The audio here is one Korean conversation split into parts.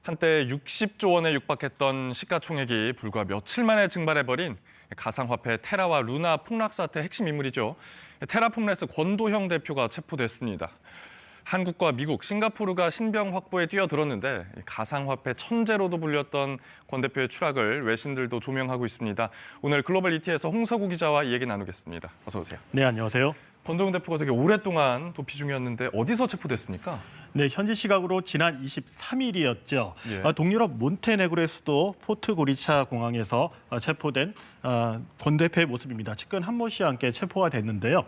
한때 60조 원에 육박했던 시가총액이 불과 며칠 만에 증발해버린 가상화폐 테라와 루나 폭락 사태 핵심 인물이죠. 테라폼레스 권도형 대표가 체포됐습니다. 한국과 미국, 싱가포르가 신병 확보에 뛰어들었는데 가상화폐 천재로도 불렸던 권 대표의 추락을 외신들도 조명하고 있습니다. 오늘 글로벌 ET에서 홍서구 기자와 이 얘기 나누겠습니다. 어서 오세요. 네, 안녕하세요. 권도형 대표가 되게 오랫동안 도피 중이었는데 어디서 체포됐습니까? 네, 현지 시각으로 지난 23일이었죠. 예. 동유럽 몬테네그로의 수도 포트고리차 공항에서 체포된 권 대표의 모습입니다. 측근 한모 씨와 함께 체포가 됐는데요.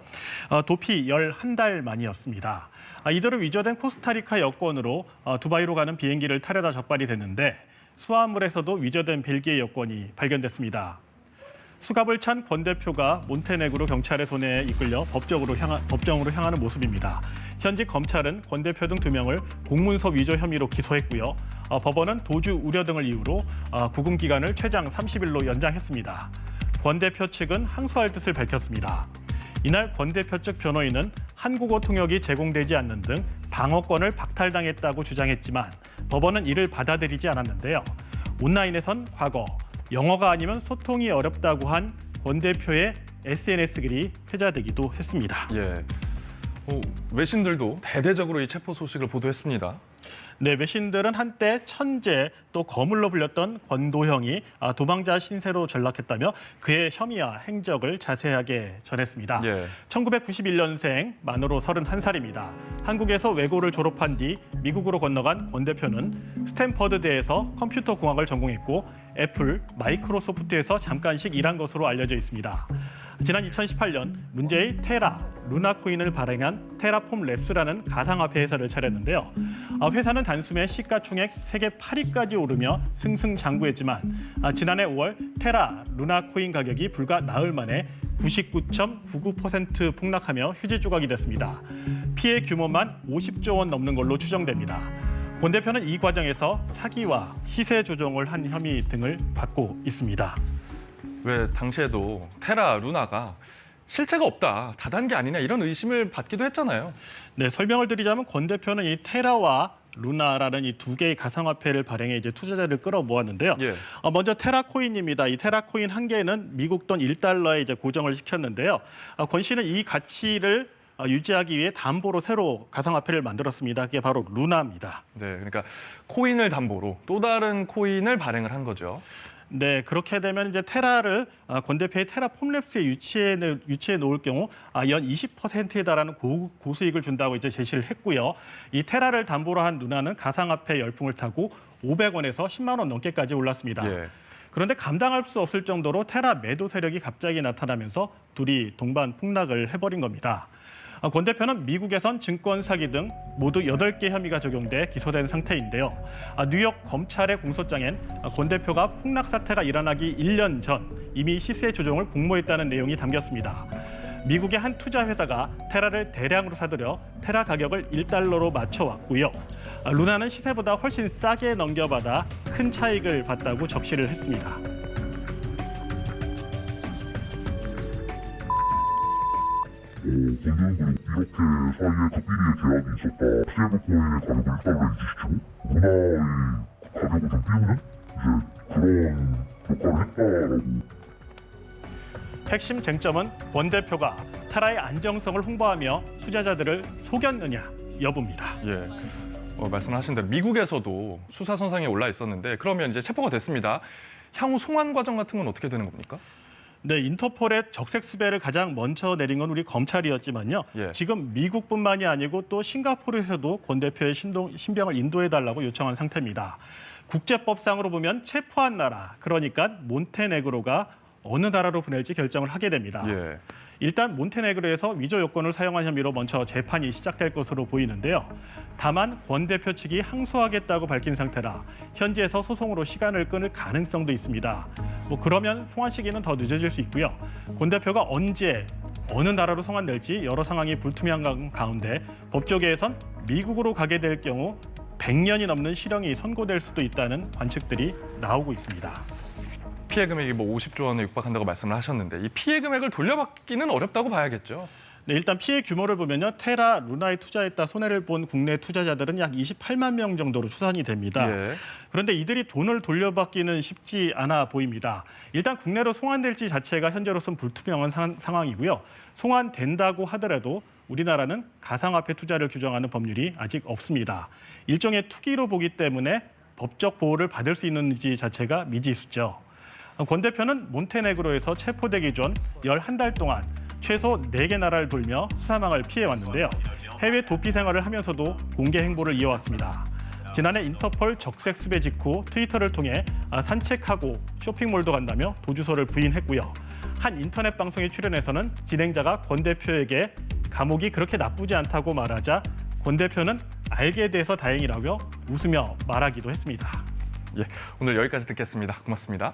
도피 11달 만이었습니다. 이대로 위조된 코스타리카 여권으로 두바이로 가는 비행기를 타려다 적발이 됐는데 수화물에서도 위조된 벨기에 여권이 발견됐습니다. 수갑을 찬 권 대표가 몬테네그로 경찰의 손에 이끌려 법정으로 향하는 모습입니다. 현지 검찰은 권 대표 등 2명을 공문서 위조 혐의로 기소했고요. 법원은 도주 우려 등을 이유로 구금 기간을 최장 30일로 연장했습니다. 권 대표 측은 항소할 뜻을 밝혔습니다. 이날 권 대표 측 변호인은 한국어 통역이 제공되지 않는 등 방어권을 박탈당했다고 주장했지만 법원은 이를 받아들이지 않았는데요. 온라인에선 과거 영어가 아니면 소통이 어렵다고 한 권 대표의 SNS 글이 회자되기도 했습니다. 예. 외신들도 대대적으로 이 체포 소식을 보도했습니다. 네, 외신들은 한때 천재 또 거물로 불렸던 권도형이 도망자 신세로 전락했다며 그의 혐의와 행적을 자세하게 전했습니다. 예. 1991년생 만으로 31살입니다. 한국에서 외고를 졸업한 뒤 미국으로 건너간 권 대표는 스탠퍼드대에서 컴퓨터 공학을 전공했고 애플, 마이크로소프트에서 잠깐씩 일한 것으로 알려져 있습니다. 지난 2018년 문제의 테라, 루나 코인을 발행한 테라폼랩스라는 가상화폐 회사를 차렸는데요. 회사는 단숨에 시가총액 세계 8위까지 오르며 승승장구했지만 지난해 5월 테라, 루나 코인 가격이 불과 나흘 만에 99.99% 폭락하며 휴지 조각이 됐습니다. 피해 규모만 50조 원 넘는 걸로 추정됩니다. 권 대표는 이 과정에서 사기와 시세 조정을 한 혐의 등을 받고 있습니다. 왜 당시에도 테라, 루나가 실체가 없다, 다단계 아니냐 이런 의심을 받기도 했잖아요. 네, 설명을 드리자면 권 대표는 이 테라와 루나라는 이 2개의 가상화폐를 발행해 이제 투자자를 끌어모았는데요. 예. 먼저 테라코인입니다. 이 테라코인 한 개는 미국 돈 1달러에 이제 고정을 시켰는데요. 권 씨는 이 가치를 유지하기 위해 담보로 새로 가상화폐를 만들었습니다. 그게 바로 루나입니다. 네, 그러니까 코인을 담보로 또 다른 코인을 발행을 한 거죠. 네, 그렇게 되면 이제 테라를 권 대표의 테라폼랩스에 유치해 놓을 경우 연 20%에 달하는 고수익을 준다고 이제 제시를 했고요. 이 테라를 담보로 한 루나는 가상화폐 열풍을 타고 500원에서 10만 원 넘게까지 올랐습니다. 예. 그런데 감당할 수 없을 정도로 테라 매도 세력이 갑자기 나타나면서 둘이 동반 폭락을 해버린 겁니다. 권 대표는 미국에선 증권 사기 등 모두 8개 혐의가 적용돼 기소된 상태인데요. 뉴욕 검찰의 공소장엔 권 대표가 폭락 사태가 일어나기 1년 전 이미 시세 조정을 공모했다는 내용이 담겼습니다. 미국의 한 투자 회사가 테라를 대량으로 사들여 테라 가격을 1달러로 맞춰왔고요. 루나는 시세보다 훨씬 싸게 넘겨받아 큰 차익을 봤다고 적시를 했습니다. 권도형은 이렇게 사이에 극비리의 계약이 있었다. 세이브 코인의 가격을 1달러에 인지시키고 루나의 가격을 좀 띄우는 그런 역할을 했다라고. 핵심 쟁점은 권 대표가 테라의 안정성을 홍보하며 투자자들을 속였느냐 여부입니다. 예. 말씀하신 대로 미국에서도 수사 선상에 올라 있었는데 그러면 이제 체포가 됐습니다. 향후 송환 과정 같은 건 어떻게 되는 겁니까? 네, 인터폴의 적색 수배를 가장 먼저 내린 건 우리 검찰이었지만요. 예. 지금 미국뿐만이 아니고 또 싱가포르에서도 권 대표의 신병을 인도해달라고 요청한 상태입니다. 국제법상으로 보면 체포한 나라, 그러니까 몬테네그로가 어느 나라로 보낼지 결정을 하게 됩니다. 예. 일단 몬테네그로에서 위조 요건을 사용한 혐의로 먼저 재판이 시작될 것으로 보이는데요. 다만 권 대표 측이 항소하겠다고 밝힌 상태라 현지에서 소송으로 시간을 끊을 가능성도 있습니다. 그러면 송환 시기는 더 늦어질 수 있고요. 권 대표가 언제 어느 나라로 송환될지 여러 상황이 불투명한 가운데 법조계에선 미국으로 가게 될 경우 100년이 넘는 실형이 선고될 수도 있다는 관측들이 나오고 있습니다. 피해 금액이 50조 원에 육박한다고 말씀을 하셨는데 이 피해 금액을 돌려받기는 어렵다고 봐야겠죠. 네, 일단 피해 규모를 보면요. 테라, 루나에 투자했다 손해를 본 국내 투자자들은 약 28만 명 정도로 추산이 됩니다. 예. 그런데 이들이 돈을 돌려받기는 쉽지 않아 보입니다. 일단 국내로 송환될지 자체가 현재로서는 불투명한 상황이고요. 송환된다고 하더라도 우리나라는 가상화폐 투자를 규정하는 법률이 아직 없습니다. 일종의 투기로 보기 때문에 법적 보호를 받을 수 있는지 자체가 미지수죠. 권 대표는 몬테네그로에서 체포되기 전 11달 동안 최소 4개 나라를 돌며 수사망을 피해왔는데요. 해외 도피 생활을 하면서도 공개 행보를 이어왔습니다. 지난해 인터폴 적색 수배 직후 트위터를 통해 산책하고 쇼핑몰도 간다며 도주서를 부인했고요. 한 인터넷 방송에 출연해서는 진행자가 권 대표에게 감옥이 그렇게 나쁘지 않다고 말하자 권 대표는 알게 돼서 다행이라며 웃으며 말하기도 했습니다. 예, 오늘 여기까지 듣겠습니다. 고맙습니다.